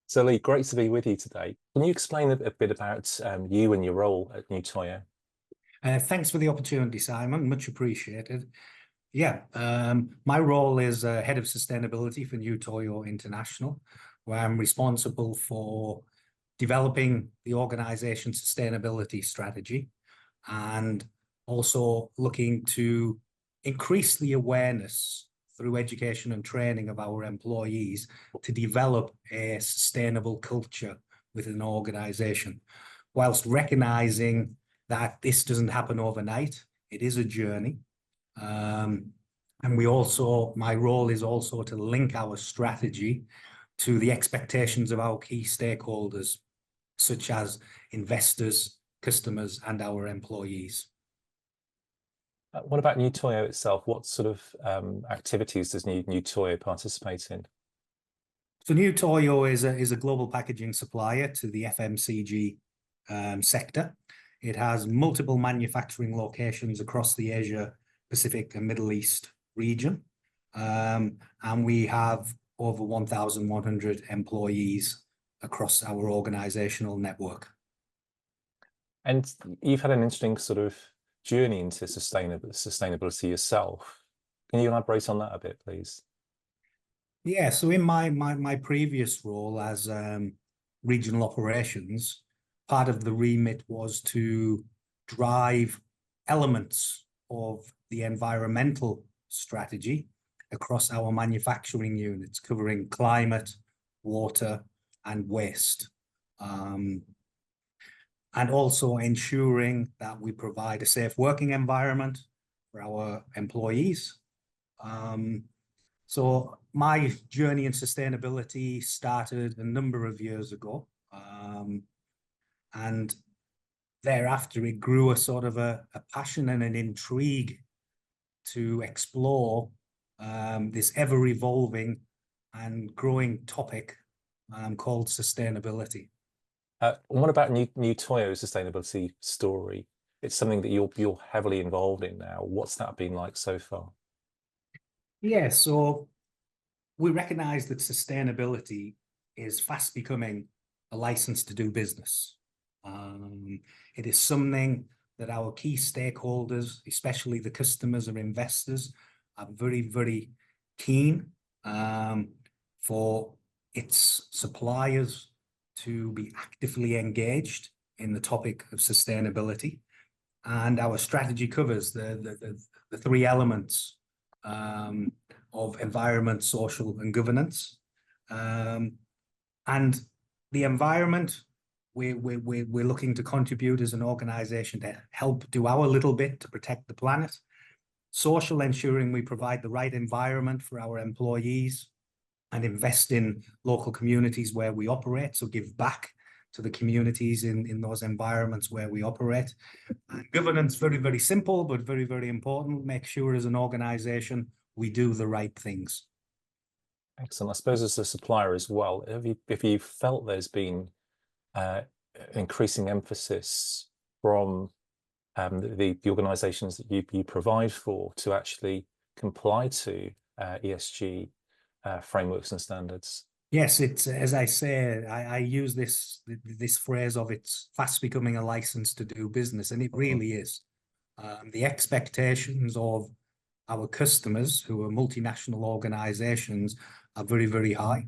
So Lee, great to be with you today. Can you explain a bit about you and your role at New Toyo? Thanks for the opportunity, Simon. Much appreciated. Yeah, my role is Head of Sustainability for New Toyo International, where I'm responsible for developing the organization's sustainability strategy and also looking to increase the awareness through education and training of our employees to develop a sustainable culture within an organization, whilst recognizing that this doesn't happen overnight. It is a journey. And my role is also to link our strategy to the expectations of our key stakeholders, such as investors, customers, and our employees. What about New Toyo itself? What sort of activities does New Toyo participate in? So New Toyo is a global packaging supplier to the FMCG sector. It has multiple manufacturing locations across the Asia, Pacific, and Middle East region. And we have over 1,100 employees across our organizational network. And you've had an interesting sort of journey into sustainability yourself. Can you elaborate on that a bit, please? Yeah, so in my previous role as regional operations, part of the remit was to drive elements of the environmental strategy across our manufacturing units, covering climate, water, and waste. And also ensuring that we provide a safe working environment for our employees. So my journey in sustainability started a number of years ago. And thereafter, it grew a sort of a passion and an intrigue to explore this ever-evolving and growing topic called sustainability. What about New Toyo's sustainability story? It's something that you're heavily involved in now. What's that been like so far? Yeah, so we recognize that sustainability is fast becoming a license to do business. It is something that our key stakeholders, especially the customers or investors, are very, very keen for its suppliers to be actively engaged in the topic of sustainability. And our strategy covers the three elements of environment, social, and governance. And the environment, we're looking to contribute as an organization to help do our little bit to protect the planet. Social, ensuring we provide the right environment for our employees and invest in local communities where we operate, so give back to the communities in those environments where we operate. And governance, very, very simple, but very, very important. Make sure as an organization we do the right things. Excellent. I suppose as a supplier as well, have you felt there's been increasing emphasis from the organizations that you provide for to actually comply to ESG frameworks and standards? Yes, it's, as I say, I use this phrase of it's fast becoming a license to do business, and it really is. The expectations of our customers, who are multinational organizations, are very, very high.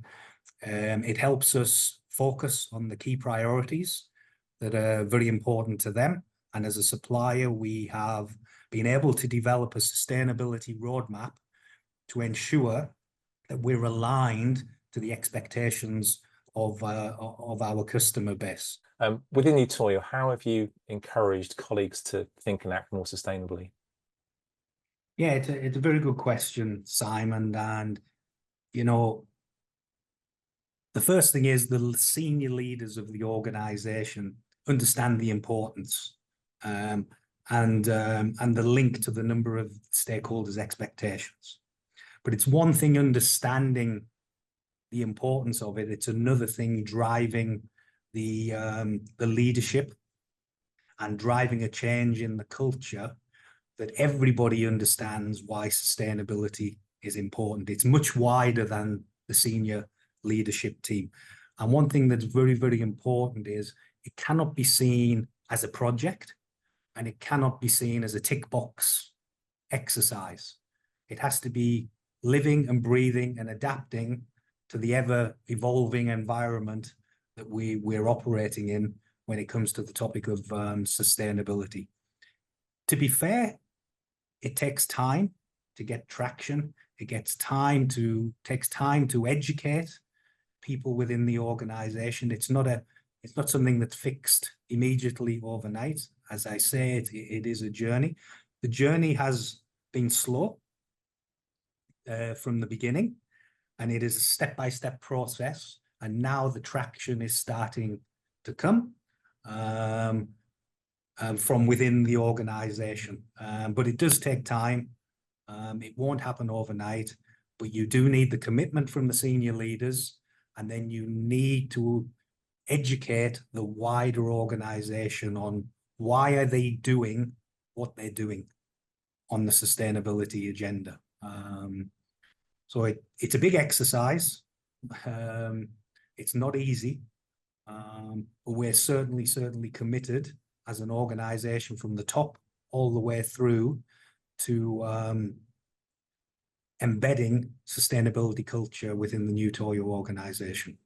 It helps us focus on the key priorities that are very important to them. And as a supplier, we have been able to develop a sustainability roadmap to ensure that we're aligned to the expectations of our customer base. Within New Toyo, how have you encouraged colleagues to think and act more sustainably? Yeah, it's a very good question, Simon. And, you know, the first thing is the senior leaders of the organization understand the importance and the link to the number of stakeholders' expectations. But it's one thing understanding the importance of it. It's another thing driving the leadership and driving a change in the culture that everybody understands why sustainability is important. It's much wider than the senior leadership team. And one thing that's very, very important is it cannot be seen as a project, and it cannot be seen as a tick box exercise. It has to be living and breathing and adapting to the ever evolving environment that we're operating in when it comes to the topic of sustainability. To be fair, it takes time to get traction. It takes time to educate people within the organization. It's not something that's fixed immediately overnight. As I say, it is a journey. The journey has been slow from the beginning, and it is a step-by-step process. And now the traction is starting to come from within the organization. But it does take time. It won't happen overnight, but you do need the commitment from the senior leaders, and then you need to educate the wider organization on why are they doing what they're doing on the sustainability agenda. So it's a big exercise. It's not easy, but we're certainly committed as an organization from the top all the way through to embedding sustainability culture within the new Toyo organization.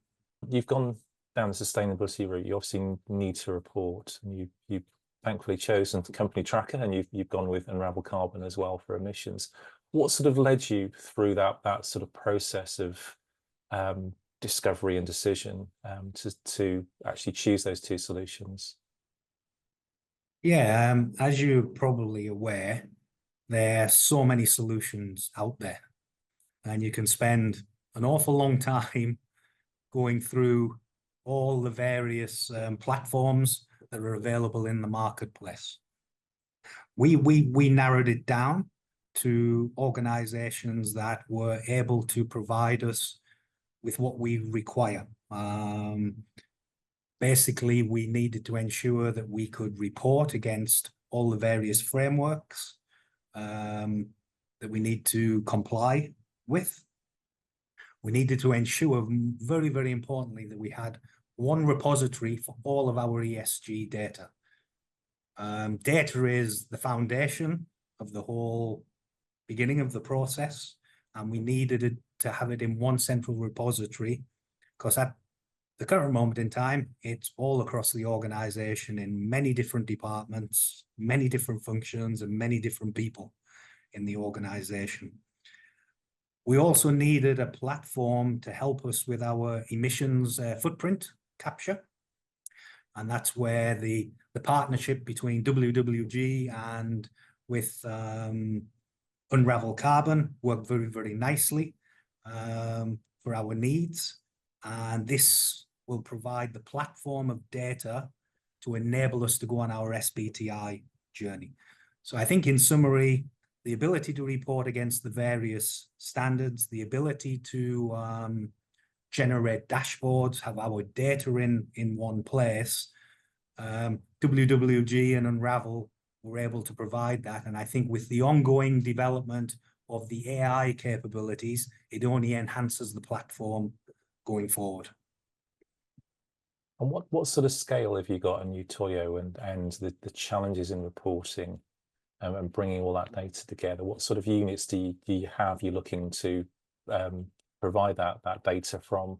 You've gone down the sustainability route. You obviously need to report, and you've thankfully chosen the company tracker, and you've gone with Unravel Carbon as well for emissions. What sort of led you through that sort of process of discovery and decision to actually choose those two solutions? Yeah, as you're probably aware, there are so many solutions out there, and you can spend an awful long time going through all the various platforms that are available in the marketplace. We narrowed it down to organizations that were able to provide us with what we require. Basically, we needed to ensure that we could report against all the various frameworks that we need to comply with. We needed to ensure, very, very importantly, that we had one repository for all of our ESG data. Data is the foundation of the whole beginning of the process, and we needed it to have it in one central repository, because at the current moment in time, it's all across the organization in many different departments, many different functions, and many different people in the organization. We also needed a platform to help us with our emissions footprint capture. And that's where the partnership between WWG and with Unravel Carbon worked very, very nicely for our needs. And this will provide the platform of data to enable us to go on our SBTI journey. So I think in summary, the ability to report against the various standards, the ability to generate dashboards, have our data in one place, WWG and Unravel were able to provide that. And I think with the ongoing development of the AI capabilities, it only enhances the platform going forward. And what sort of scale have you got in Toyo and the challenges in reporting and bringing all that data together? What sort of units do you have you're looking to provide that data from?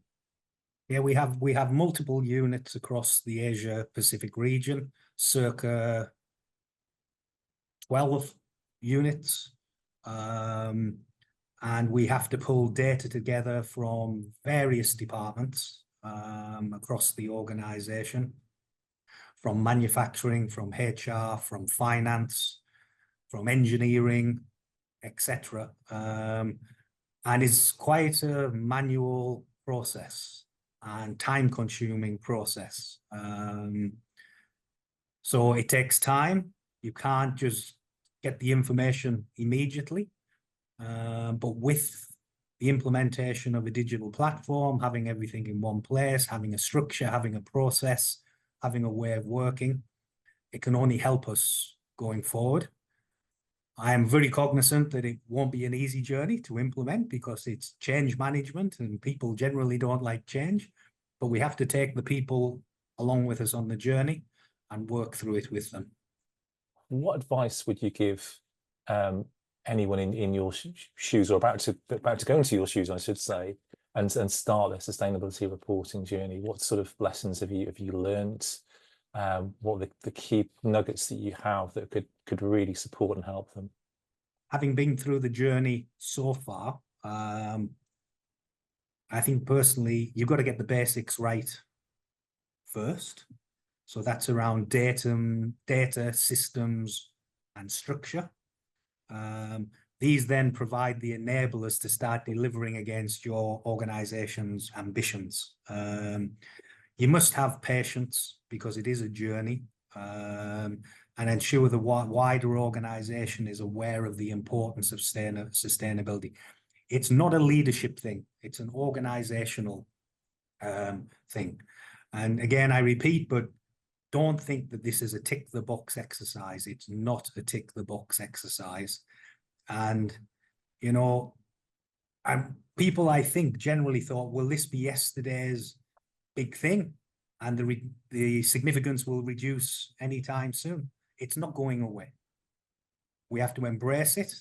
Yeah, we have multiple units across the Asia Pacific region, circa 12 units. And we have to pull data together from various departments across the organization, from manufacturing, from HR, from finance, from engineering, etc. And it's quite a manual process and time-consuming process. So it takes time. You can't just get the information immediately. But with the implementation of a digital platform, having everything in one place, having a structure, having a process, having a way of working, it can only help us going forward. I am very cognizant that it won't be an easy journey to implement because it's change management and people generally don't like change. but we have to take the people along with us on the journey and work through it with them. What advice would you give anyone in your shoes, or about to go into your shoes, I should say, and start their sustainability reporting journey? What sort of lessons have you learnt? What are the key nuggets that you have that could really support and help them? Having been through the journey so far, I think personally, you've got to get the basics right first. So that's around data, systems, and structure. These then provide the enablers to start delivering against your organization's ambitions. You must have patience because it is a journey, and ensure the wider organization is aware of the importance of sustainability. It's not a leadership thing, it's an organizational thing. And again, I repeat, but don't think that this is a tick the box exercise. It's not a tick the box exercise. And, you know, people, I think, generally thought, will this be yesterday's big thing? And the significance will reduce anytime soon. It's not going away. We have to embrace it.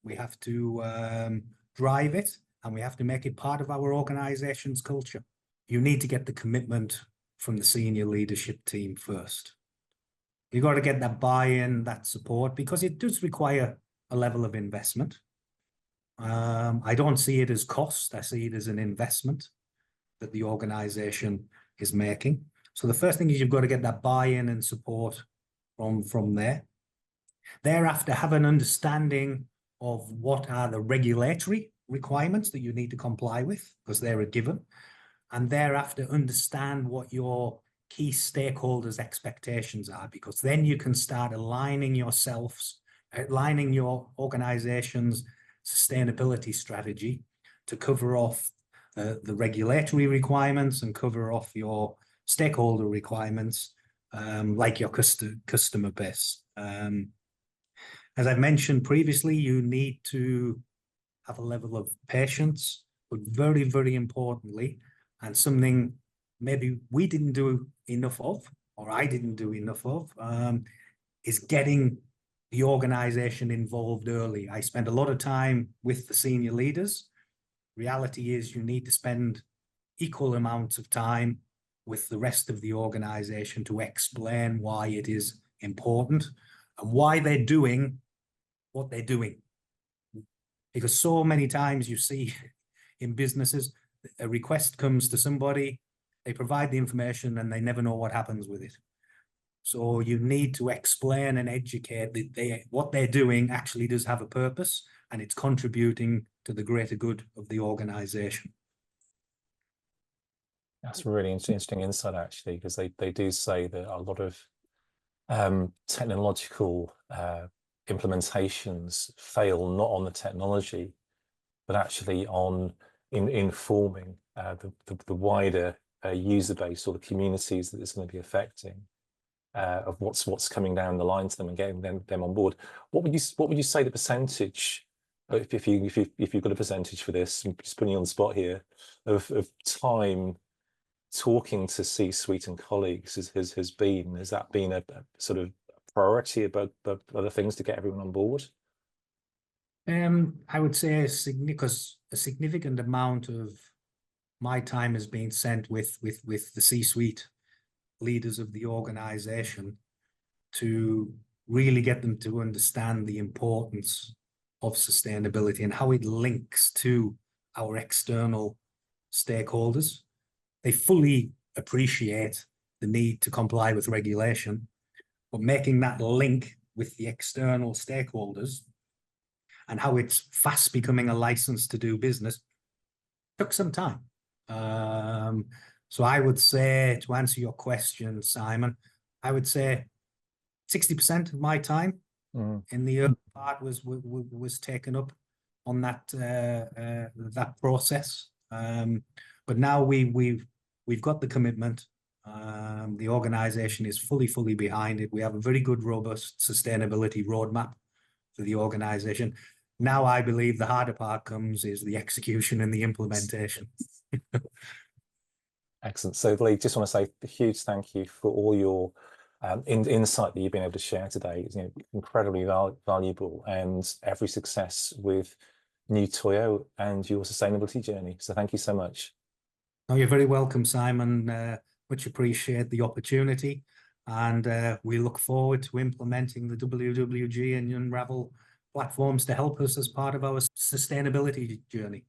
We have to drive it, and we have to make it part of our organization's culture. You need to get the commitment from the senior leadership team first. You've got to get that buy-in, that support, because it does require a level of investment. I don't see it as cost. I see it as an investment that the organization is making. So the first thing is you've got to get that buy-in and support from there. Thereafter, have an understanding of what are the regulatory requirements that you need to comply with, because they're a given. And thereafter, understand what your key stakeholders' expectations are, because then you can start aligning yourselves, aligning your organization's sustainability strategy to cover off the regulatory requirements and cover off your stakeholder requirements, like your customer base. As I've mentioned previously, you need to have a level of patience, but very, very importantly, and something maybe we didn't do enough of, or I didn't do enough of, is getting the organization involved early. I spend a lot of time with the senior leaders. Reality is you need to spend equal amounts of time with the rest of the organization to explain why it is important and why they're doing what they're doing. Because so many times you see in businesses, a request comes to somebody, they provide the information and they never know what happens with it. So you need to explain and educate that what they're doing actually does have a purpose and it's contributing to the greater good of the organization. That's a really interesting insight, actually, because they do say that a lot of technological implementations fail not on the technology, but actually on informing the wider user base or the communities that it's going to be affecting, of what's coming down the line to them and getting them on board. What would you say the percentage, if you've got a percentage for this, I'm just putting you on the spot here, of time talking to C-suite and colleagues has been? Has that been a sort of priority about other things to get everyone on board? I would say because a significant amount of my time has been spent with the C-suite leaders of the organization to really get them to understand the importance of sustainability and how it links to our external stakeholders. They fully appreciate the need to comply with regulation, but making that link with the external stakeholders and how it's fast becoming a license to do business took some time. So I would say, to answer your question, Simon, I would say 60% of my time in the early part was taken up on that process. But now we've got the commitment. The organization is fully behind it. We have a very good, robust sustainability roadmap for the organization. Now I believe the harder part is the execution and the implementation. Excellent. So Lee, just want to say a huge thank you for all your insight that you've been able to share today. It's, incredibly valuable, and every success with new Toyo and your sustainability journey. So thank you so much. No, you're very welcome, Simon. Much appreciate the opportunity, and we look forward to implementing the WWG and Unravel platforms to help us as part of our sustainability journey.